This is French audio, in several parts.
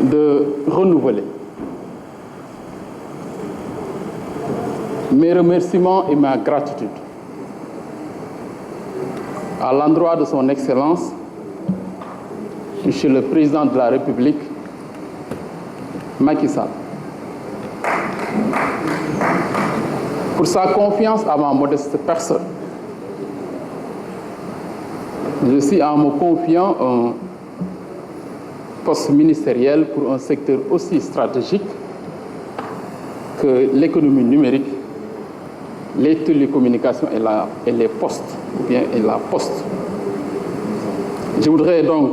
de renouveler mes remerciements et ma gratitude à l'endroit de son Excellence, Monsieur le Président de la République, Macky Sall, pour sa confiance à ma modeste personne. Je suis en me confiant un poste ministériel pour un secteur aussi stratégique que l'économie numérique, les télécommunications et les postes, ou bien et la poste. Je voudrais donc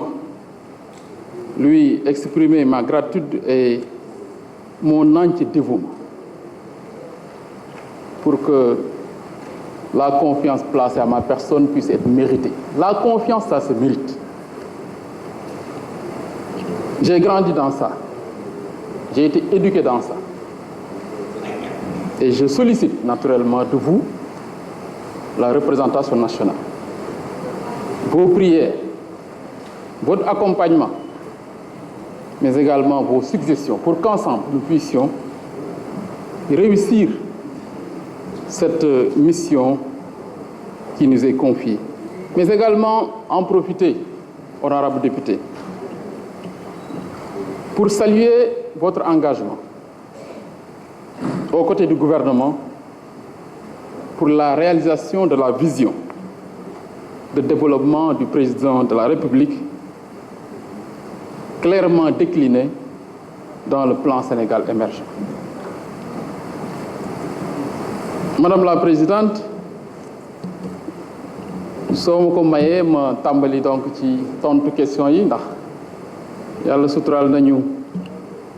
lui exprimer ma gratitude et mon entier dévouement pour que la confiance placée à ma personne puisse être méritée. La confiance, ça se mérite. J'ai grandi dans ça. J'ai été éduqué dans ça. Et je sollicite naturellement de vous la représentation nationale, vos prières, votre accompagnement, mais également vos suggestions pour qu'ensemble nous puissions réussir cette mission qui nous est confiée. Mais également en profiter, honorables députés, pour saluer votre engagement aux côtés du gouvernement pour la réalisation de la vision de développement du président de la République, clairement déclinée dans le plan Sénégal émergent. Madame la Présidente, soo ma ko mayee ma tàmbali donc ci tontu question yi ndax yàlla suturaal nañu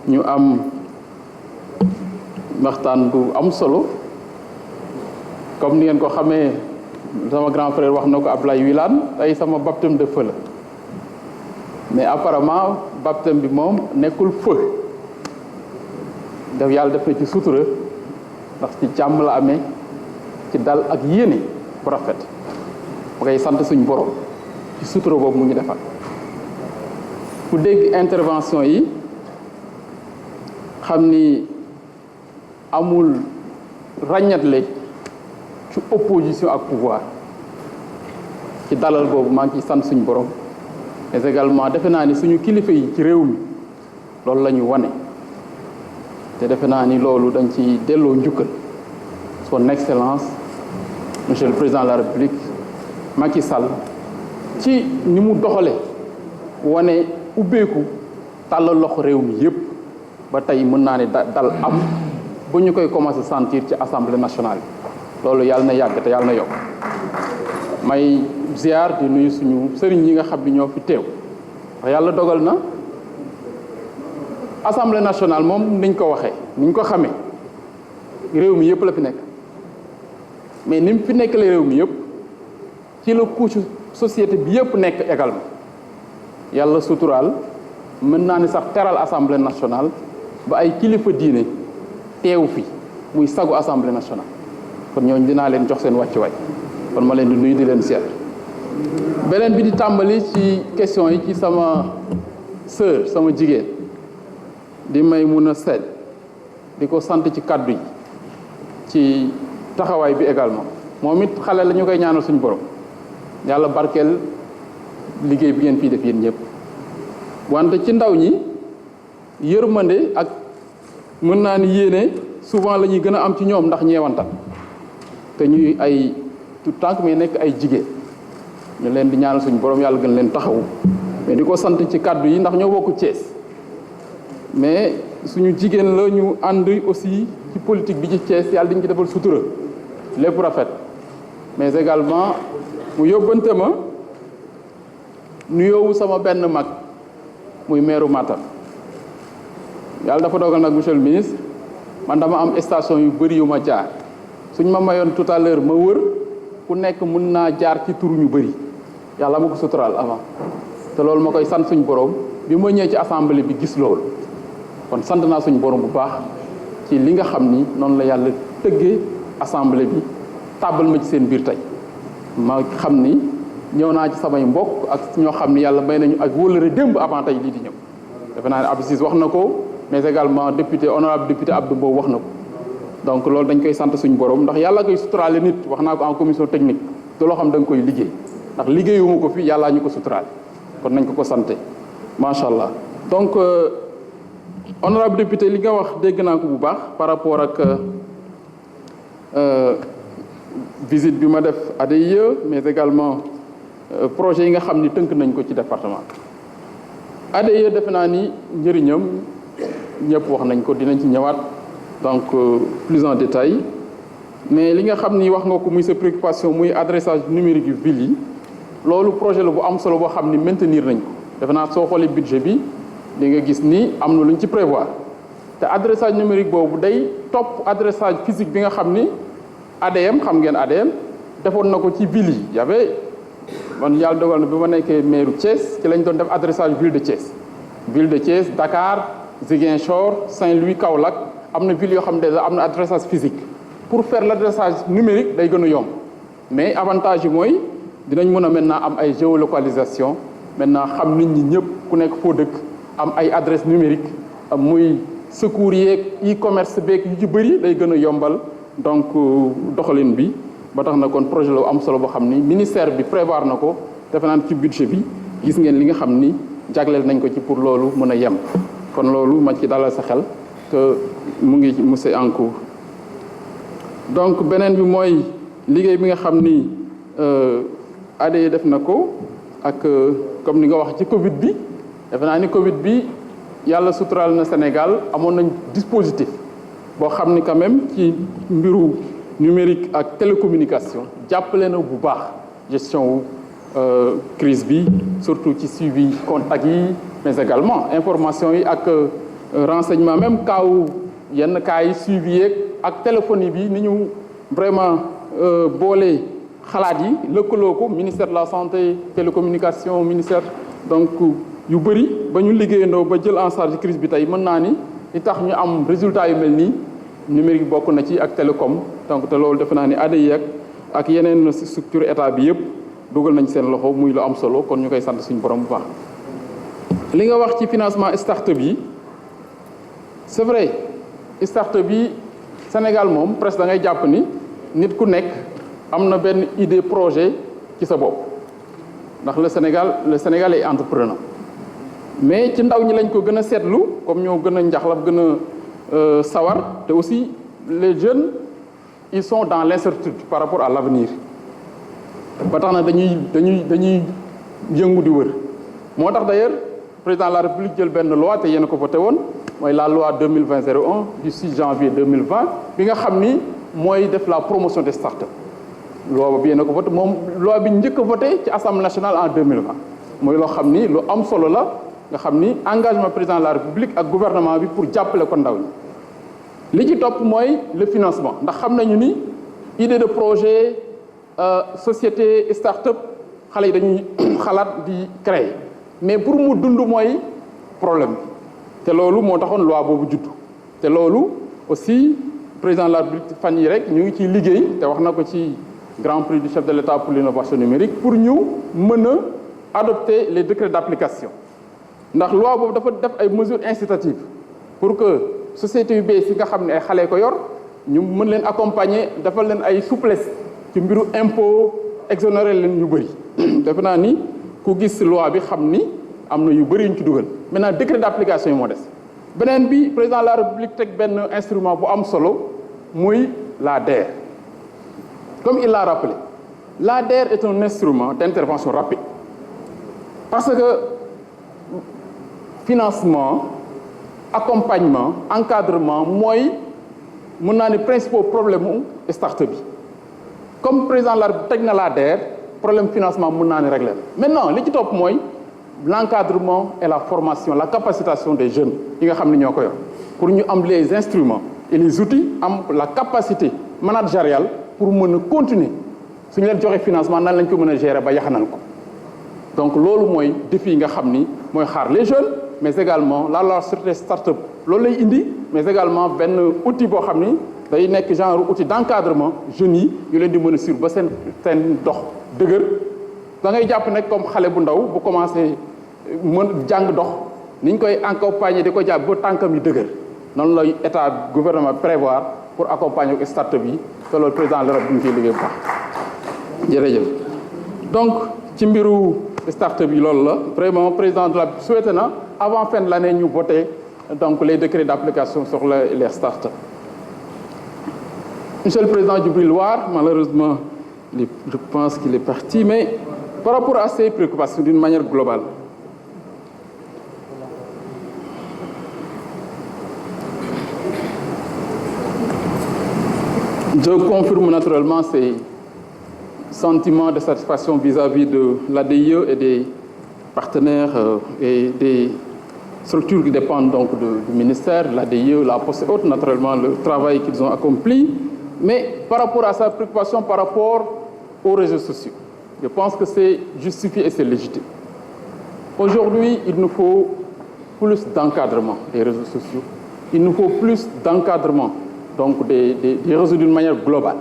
ñu am waxtaan bu am solo comme ni ngeen ko xamee sama grand frère wax na ko Ablaye Wilane tey sama baptême de feu la mais apparemment baptême bi moom nekkul feu daf yàlla def na ci sutura ndax ci jàmm la amee ci dal ak yéene bu rafet ma koy sant suñu borom ci sutura boobu mu ñu defal ku dégg intervention yi xam ni amul ràññatle ci opposition ak pouvoir ci dalal boobu maa ngi ciy sant suñu borom mais également defe naa ni suñu kilifa yi ci réew mi loolu la ñu wane te defe naa ni loolu dañ ci delloo njukkal son excellence monsieur le président de la république Macky Sall ci ni mu doxale wane ubbeeku tàllal loxo réew mi yépp ba tey mën naa ne dal am bu ñu koy commencé sentir ci assemblée nationale bi loolu yàlla na yàgg te yàlla na yokk may ziar di nuyu suñu sëriñ yi nga xam ni ñoo fi teew ndax yàlla dogal na assemblée nationale moom niñ ko waxee niñ ko xamee réew mi yëpp la fi nekk mais ni mu fi nekk la réew mi yëpp ci la couche société bi yëpp nekk également yàlla suturaal mën naa ni sax teral assemblée nationale ba ay kilifa diine teew fi muy sagu assemblée nationale kon ñooñu dinaa leen jox seen wàccuwaay kon ma leen di nuyu di leen seet beneen bi di tàmbali ci question yi ci sama sœur sama jigéen di Maïmouna Sène di ko sant ci kàddu yi ci taxawaay bi également moom it xale la ñu koy ñaanal suñu borom yàlla barkeel liggéey bi ngeen fii def yéen ñëpp wante ci ndaw ñi yërmande ak mën naa ni yéene souvent la ñuy gën a am ci ñoom ndax ñeewanta te ñuy ay tout tànk mais nekk ay jigéen ñu leen di ñaanal suñu borom yàlla gën leen taxawu mais di ko sant ci kàddu yi ndax ñoo bokk Thiès mais suñu jigéen la ñu ànd aussi ci politique bi ci Thiès yàlla dañu ci defal sutura lépp rafet mais également mu yóbbante ma nuyoowu sama benn mag muy meeru Matam yàlla dafa dogal nag monsieur le ministre man dama am station yu bëri yu ma jaar suñ ma mayoon tout à l'heure ma wër ku nekk mën naa jaar ci tur ñu bëri yàlla ma ko suturaal avant te loolu ma koy sant suñ borom bi ma ñëwee ci assemblée bi gis loolu kon sant naa suñ borom bu baax ci li nga xam ni noonu la yàlla tëggee assemblée bi tàbbal ma ci seen biir tey ma xam ni ñëw naa ci samay mbokk ak ñoo xam ni yàlla may nañu ak wóllëre démb avant tey lii di ñëw defe naa ne Abdou Ciss wax na ko mais également député honorable député Abdou Mbow wax na ko donc loolu dañ koy sant suñu borom ndax yàlla koy suturaale nit wax naa ko en commission technique te loo xam da nga koy liggéey ndax liggéeyuma ko fi yàllaa ñu ko suturaale kon nañ ko santé macha allah donc honorable député li nga wax dégg naa ko bu baax par rapport ak visite bi ma def ADIE mais également projet yi nga xam ni tënk nañ ko ci département ADIE defe naa ni njëriñam ñëpp wax nañ ko dinañ ci ñëwaat donc plus en détail mais li nga xam ni wax nga ko muy sa préoccupation muy adressage numérique yu ville yi loolu projet la bu am solo boo xam ni maintenir nañ ko defe naa soo xoolee budget bi di nga gis ni am na lu ñu ci prévoir te adressage numérique boobu day topp adressage physique bi nga xam ni ADM xam ngeen ADM defoon na ko ci ville yi y avait man yàlla dogal na bi ma nekkee maire Thiès ci lañ doon def adressage ville de Thiès Dakar Ziguinchor Saint-Louis Kaolack am na ville yoo xam ne déjà am na adressage physique pour faire l'adressage numérique day gën a yomb mais avantage yi mooy dinañ mën a maintenant am ay géolocalisation maintenant xam nit ñi ñëpp ku nekk foo dëkk am ay adresse numérique muy secours yeeg e-commerce beeg yu ci bëri day gën a yombal donc doxalin bi ba tax na kon projet la am solo boo xam ni ministère bi prévoir na ko defe naa ci budget bi gis ngeen li nga xam ni jagleel nañ ko ci pour loolu mën a yem kon loolu ma ci dalal sa xel que mu ngi monsieur en cours donc beneen bi mooy liggéey bi nga xam ni ADIE def na ko ak comme ni nga wax ci Covid bi defe naa ni Covid bi yàlla suturaal na Sénégal amoon nañ dispositif boo xam ni quand même ci mbiru numérique ak télécommunication jàppale na bu baax gestion wu crise bi surtout ci suivi contact yi mais également information yi ak renseignement même kaaw yenn cas yi suivi yeeg ak téléphonie bi ni ñu vraiment boole xalaat yi lëkkaloo ko ministère de la santé télécommunication ministère donc yu bëri ba ñu liggéeyandoo ba jël en charge crise bi tey mën naa ni li tax ñu am résultat yu mel nii numérique bokk na ci ak télécom donc te loolu defe naa ni ADIE ak yeneen structure état bi yëpp dugal nañ seen loxo muy lu am solo kon ñu koy sant suñu borom bu baax. li nga wax ci financement start-up yi c'est vrai start-up yi Sénégal moom presque da ngay jàpp ni nit ku nekk am na benn idée projet ci sa bopp ndax le Sénégal est entrepreneur mais ci ndaw ñi lañ ko gën a seetlu comme ñoo gën a njaxlaf gën a sawar te aussi les jeunes ils sont dans l'incertitude par rapport à l'avenir ba tax na dañuy yëngu di wër moo tax d'ailleurs président de la République jël benn loi te yéen a ko voté woon mooy la loi 2020-01 du 6 janvier 2020 bi nga xam ni mooy def la promotion des startups loi bi yéen a ko voté moom loi bi njëkk a voté ci Assemblée nationale en 2020 mooy loo xam ni lu am solo la nga xam ni engagement président de la République ak gouvernement bi pour jàppale ko ndaw ñi li ci topp mooy le financement ndax xam nañu ni idée de projet société start-up xale yi dañuy xalaat di créer mais pour mu dund mooy problème bi te loolu moo taxoon loi boobu juddu te loolu aussi président de la République fan yi rek ñu ngi ciy liggéey te wax na ko ci grand prix du chef de l'État pour l'innovation numérique pour ñu mën a adopter les décrets d'application ndax loi boobu dafa def ay mesures incitatives pour que société yu bees yi nga xam ne ay xale ko yor ñu mën leen accompagner defal leen ay souplesse ci mbiru impôt exonéré leen ñu bëri defe naa ni ku gis loi bi xam ni am na yu bëri yu ñu ci dugal maintenant décret d'application yi moo des beneen bi président de la République teg benn instrument bu am solo muy la DER comme il l'a rappelé la DER est un instrument d'intervention rapide parce que financement accompagnement encadrement mooy mën naa ni principal problème mu start-up bi comme président de la République teg na la DER problème financement mën naa ni régler maintenant li ci topp mooy l'encadrement et la formation la capacitation des jeunes yi nga xam ne ñoo ko yor pour ñu am les instruments et les outils am la capacité managériale pour mën a continuer suñu leen joxe financement nan lañ ko mën a gérer ba yaxanal ko donc loolu mooy défi yi nga xam ni mooy xaar les jeunes mais également la loi sur les start-up loolu lay indi mais également benn outil boo xam ni day nekk genre outil d'encadrement jeunes yi ñu leen di mën a suivre ba seen dox dëgër da ngay jàpp nag comme xale bu ndaw bu commencé mën jàng dox ni ñu koy accompagner di ko jàpp ba tànkam yu dëgër noonu la état gouvernement prévoir pour accompagner start-up yi te loolu président de l'Europe bi ñu ciy liggéey bu baax jërëjëf. donc ci mbiru start-up yi loolu la vraiment président de la souhaité na avant fin de l'année ñu voté donc les décrets d'application sur les start-up. Monsieur le Président Djibril War, malheureusement, je pense qu'il est parti, mais par rapport à ces préoccupations d'une manière globale, je confirme naturellement ces sentiments de satisfaction vis-à-vis de l'ADIE et des partenaires et des structures qui dépendent donc du ministère, l'ADIE, la Poste et autres, naturellement, le travail qu'ils ont accompli. Mais par rapport à sa préoccupation par rapport aux réseaux sociaux, je pense que c'est justifié et c'est légitime. Aujourd'hui, il nous faut plus d'encadrement des réseaux sociaux. Il nous faut plus d'encadrement donc des réseaux d'une manière globale.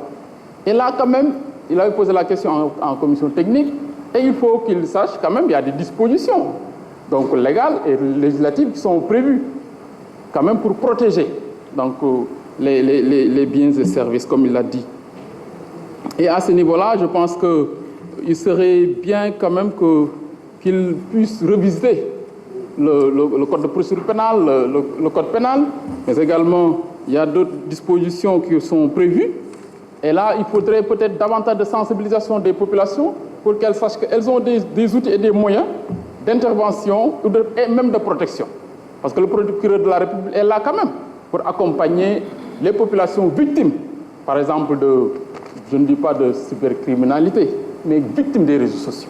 Et là, quand même, il avait posé la question en commission technique, et il faut qu'il sache quand même qu'il y a des dispositions donc légales et législatives qui sont prévues quand même pour protéger donc les biens et services, comme il l'a dit. Et à ce niveau-là, je pense qu'il serait bien quand même qu'il puisse revisiter le code de procédure pénale, le code pénal, mais également il y a d'autres dispositions qui sont prévues. Et là, il faudrait peut-être davantage de sensibilisation des populations pour qu'elles sachent qu'elles ont des outils et des moyens d'intervention et même de protection. Parce que le procureur de la République est là quand même pour accompagner les populations victimes, par exemple je ne dis pas de cybercriminalité, mais victimes des réseaux sociaux.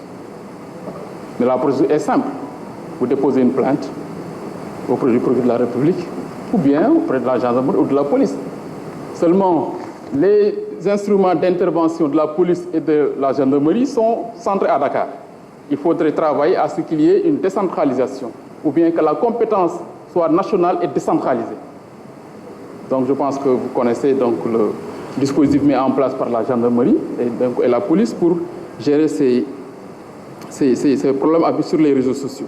Mais la procédure est simple. Vous déposez une plainte auprès du procureur de la République ou bien auprès de la gendarmerie ou de la police. Seulement, les instruments d'intervention de la police et de la gendarmerie sont centrés à Dakar. Il faudrait travailler à ce qu'il y ait une décentralisation ou bien que la compétence soit nationale et décentralisée. Donc je pense que vous connaissez donc le dispositif mis en place par la gendarmerie et la police pour gérer ces problèmes sur les réseaux sociaux.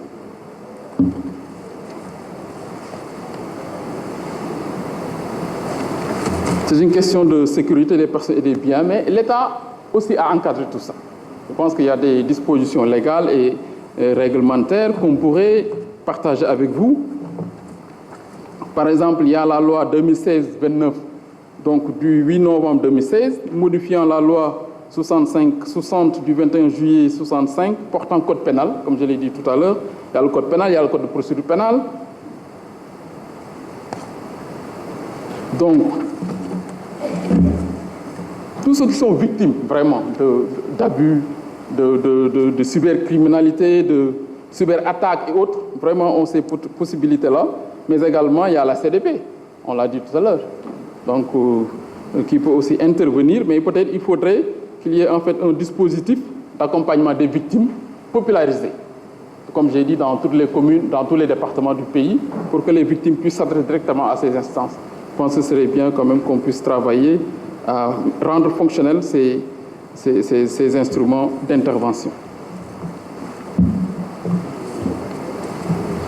C'est une question de sécurité des personnes et des biens, mais l'État aussi a encadré tout ça. Je pense qu'il y a des dispositions légales et réglementaires qu'on pourrait partager avec vous. Par exemple, il y a la loi 2016-29, donc du 8 novembre 2016, modifiant la loi 60 du 21 juillet 65, portant code pénal, comme je l'ai dit tout à l'heure. Il y a le code pénal, il y a le code de procédure pénale. Donc, tous ceux qui sont victimes vraiment d'abus, de cybercriminalité, de cyberattaques et autres, vraiment ont ces possibilités-là. Mais également, il y a la CDP, on l'a dit tout à l'heure, donc qui peut aussi intervenir, mais peut-être il faudrait qu'il y ait en fait un dispositif d'accompagnement des victimes popularisé, comme j'ai dit, dans toutes les communes, dans tous les départements du pays, pour que les victimes puissent s'adresser directement à ces instances. Je pense que ce serait bien quand même qu'on puisse travailler à rendre fonctionnels ces instruments d'intervention.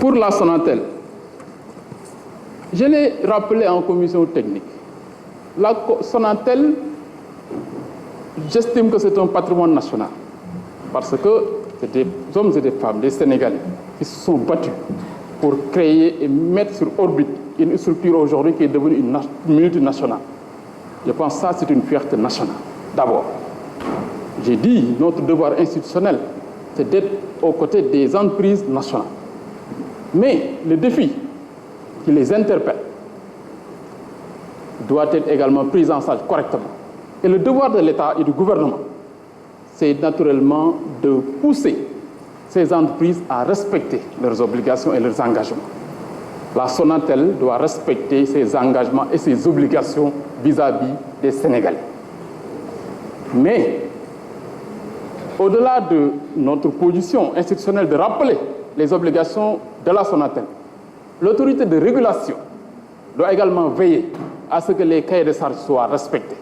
Pour la Sonatel, je l'ai rappelé en commission technique. La Sonatel, j'estime que c'est un patrimoine national. Parce que c'est des hommes et des femmes, des Sénégalais, qui se sont battus pour créer et mettre sur orbite une structure aujourd'hui qui est devenue une multinationale. Je pense que ça, c'est une fierté nationale. D'abord, j'ai dit, notre devoir institutionnel, c'est d'être aux côtés des entreprises nationales. Mais le défi qui les interpelle doit être également pris en charge correctement. Et le devoir de l'État et du gouvernement, c'est naturellement de pousser ces entreprises à respecter leurs obligations et leurs engagements. La Sonatel doit respecter ses engagements et ses obligations vis-à-vis des Sénégalais. Mais, au-delà de notre position institutionnelle de rappeler les obligations de la Sonatel, l'autorité de régulation doit également veiller à ce que les cahiers de charges soient respectés.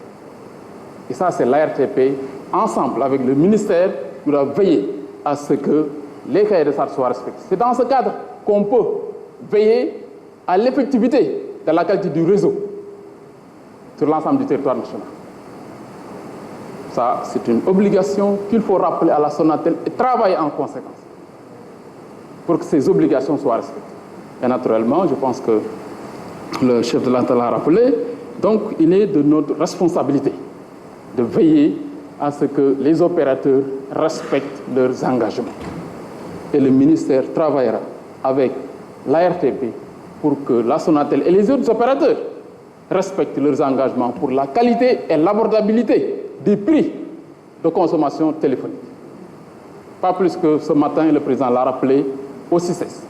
Et ça, c'est l'ARTP, ensemble avec le ministère, qui doit veiller à ce que les cahiers de charges soient respectés. C'est dans ce cadre qu'on peut veiller à l'effectivité de la qualité du réseau sur l'ensemble du territoire national. Ça, c'est une obligation qu'il faut rappeler à la Sonatel et travailler en conséquence pour que ces obligations soient respectées. Et naturellement, je pense que le chef de l'État l'a rappelé, donc il est de notre responsabilité de veiller à ce que les opérateurs respectent leurs engagements. Et le ministère travaillera avec l'ARTP pour que la Sonatel et les autres opérateurs respectent leurs engagements pour la qualité et l'abordabilité des prix de consommation téléphonique. Pas plus que ce matin, le président l'a rappelé au CICES,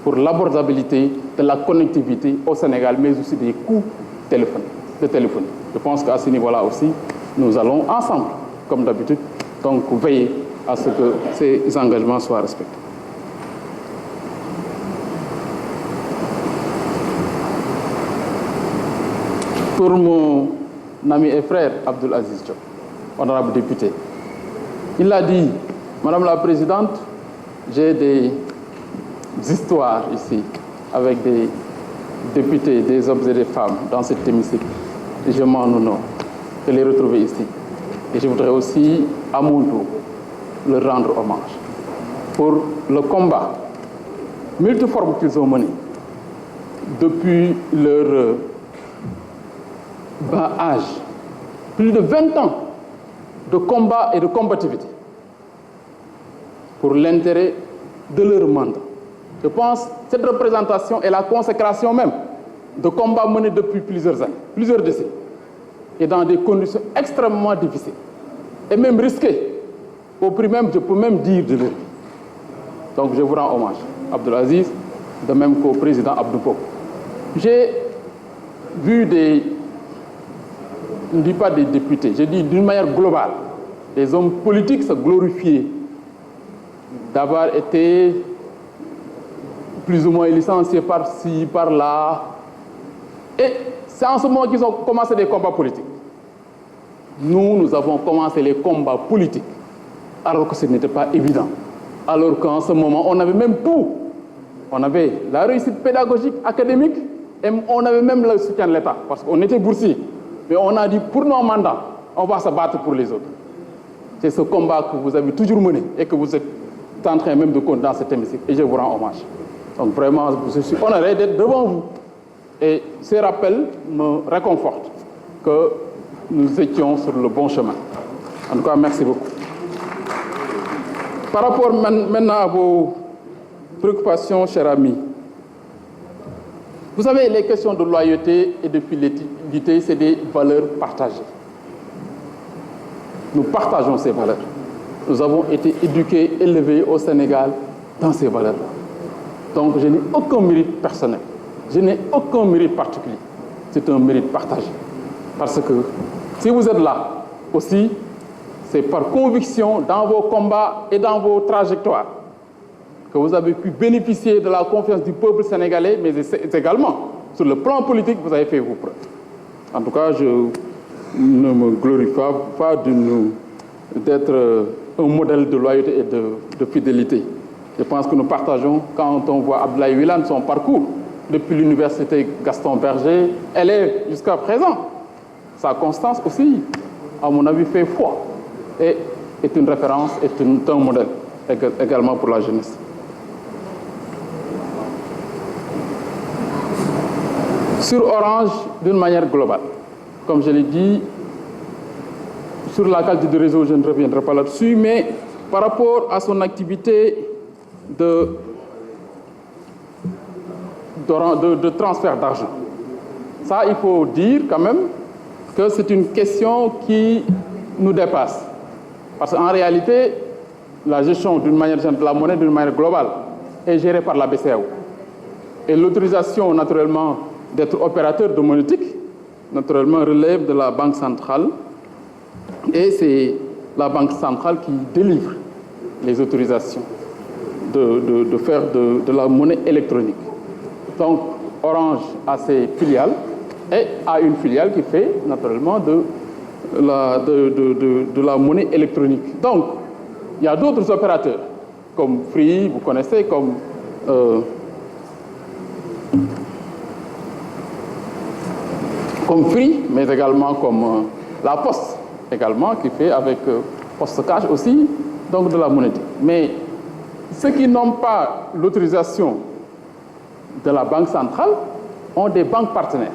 pour l'abordabilité de la connectivité au Sénégal, mais aussi des coûts de téléphonie. Je pense qu'à ce niveau-là aussi, nous allons ensemble, comme d'habitude, donc veiller à ce que ces engagements soient respectés. Pour mon ami et frère Abdoul Aziz Diop, honorable député, il a dit, Madame la Présidente, j'ai des histoires ici avec des députés, des hommes et des femmes dans cet hémicycle. Et je m'en honore de les retrouver ici. Et je voudrais aussi, à mon tour, leur rendre hommage pour le combat multiforme qu'ils ont mené depuis leur bas âge. Plus de 20 ans de combat et de combativité pour l'intérêt de leur mandat. Je pense que cette représentation est la consécration même de combats menés depuis plusieurs années, plusieurs décennies, et dans des conditions extrêmement difficiles, et même risquées, au prix même, je peux même dire, de leur vie. Donc je vous rends hommage, Abdoul Aziz, de même qu'au président Abdou Bob. J'ai vu je ne dis pas des députés, je dis d'une manière globale, des hommes politiques se glorifier d'avoir été plus ou moins licenciés par-ci, par-là. Et c'est en ce moment qu'ils ont commencé des combats politiques. Nous avons commencé les combats politiques, alors que ce n'était pas évident. Alors qu'en ce moment, on avait même tout. On avait la réussite pédagogique, académique, et on avait même le soutien de l'État, parce qu'on était boursiers. Mais on a dit, pour nos mandats, on va se battre pour les autres. C'est ce combat que vous avez toujours mené et que vous êtes en train même de compter dans cet hémicycle. Et je vous rends hommage. Donc vraiment, je suis honoré d'être devant vous. Et ces rappels me réconfortent que nous étions sur le bon chemin. En tout cas, merci beaucoup. Par rapport maintenant à vos préoccupations, chers amis, vous savez, les questions de loyauté et de fidélité, c'est des valeurs partagées. Nous partageons ces valeurs. Nous avons été éduqués, élevés au Sénégal dans ces valeurs-là. Donc, je n'ai aucun mérite personnel. Je n'ai aucun mérite particulier. C'est un mérite partagé. Parce que si vous êtes là aussi, c'est par conviction dans vos combats et dans vos trajectoires que vous avez pu bénéficier de la confiance du peuple sénégalais, mais également, sur le plan politique, vous avez fait vos preuves. En tout cas, je ne me glorifie pas d'être un modèle de loyauté et de fidélité. Je pense que nous partageons, quand on voit Abdoulaye Wilane, son parcours, depuis l'université Gaston Berger, élève jusqu'à présent. Sa constance aussi, à mon avis, fait foi et est une référence, est un modèle également pour la jeunesse. Sur Orange, d'une manière globale, comme je l'ai dit, sur la qualité du réseau, je ne reviendrai pas là-dessus, mais par rapport à son activité de transfert d'argent, ça, il faut dire quand même que c'est une question qui nous dépasse. Parce qu'en réalité, la gestion de la monnaie d'une manière globale est gérée par la BCEAO. Et l'autorisation, naturellement, d'être opérateur de monétique, naturellement, relève de la Banque centrale. Et c'est la Banque centrale qui délivre les autorisations de faire de la monnaie électronique. Donc, Orange a ses filiales et a une filiale qui fait, naturellement, de la monnaie électronique. Donc, il y a d'autres opérateurs, comme Free, vous connaissez, comme comme Free, mais également comme la Poste, également, qui fait avec Poste Cash aussi, donc de la monétique. Mais ceux qui n'ont pas l'autorisation de la Banque centrale ont des banques partenaires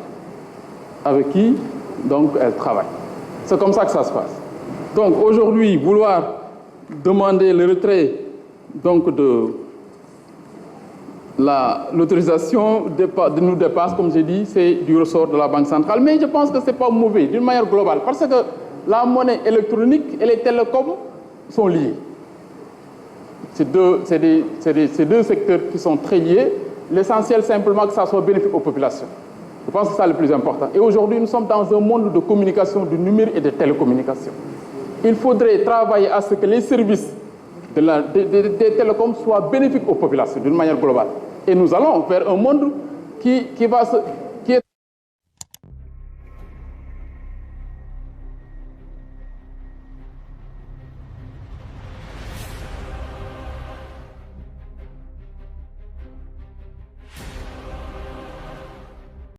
avec qui, donc, elles travaillent. C'est comme ça que ça se passe. Donc, aujourd'hui, vouloir demander le retrait, donc, de l'autorisation de nous dépasse, comme j'ai dit, c'est du ressort de la Banque centrale. Mais je pense que ce n'est pas mauvais, d'une manière globale, parce que la monnaie électronique et les télécoms sont liés. C'est deux secteurs qui sont très liés. L'essentiel, simplement, que ça soit bénéfique aux populations. Je pense que c'est ça le plus important. Et aujourd'hui, nous sommes dans un monde de communication, du numérique et de télécommunications. Il faudrait travailler à ce que les services des télécoms soient bénéfiques aux populations d'une manière globale. Et nous allons vers un monde qui va se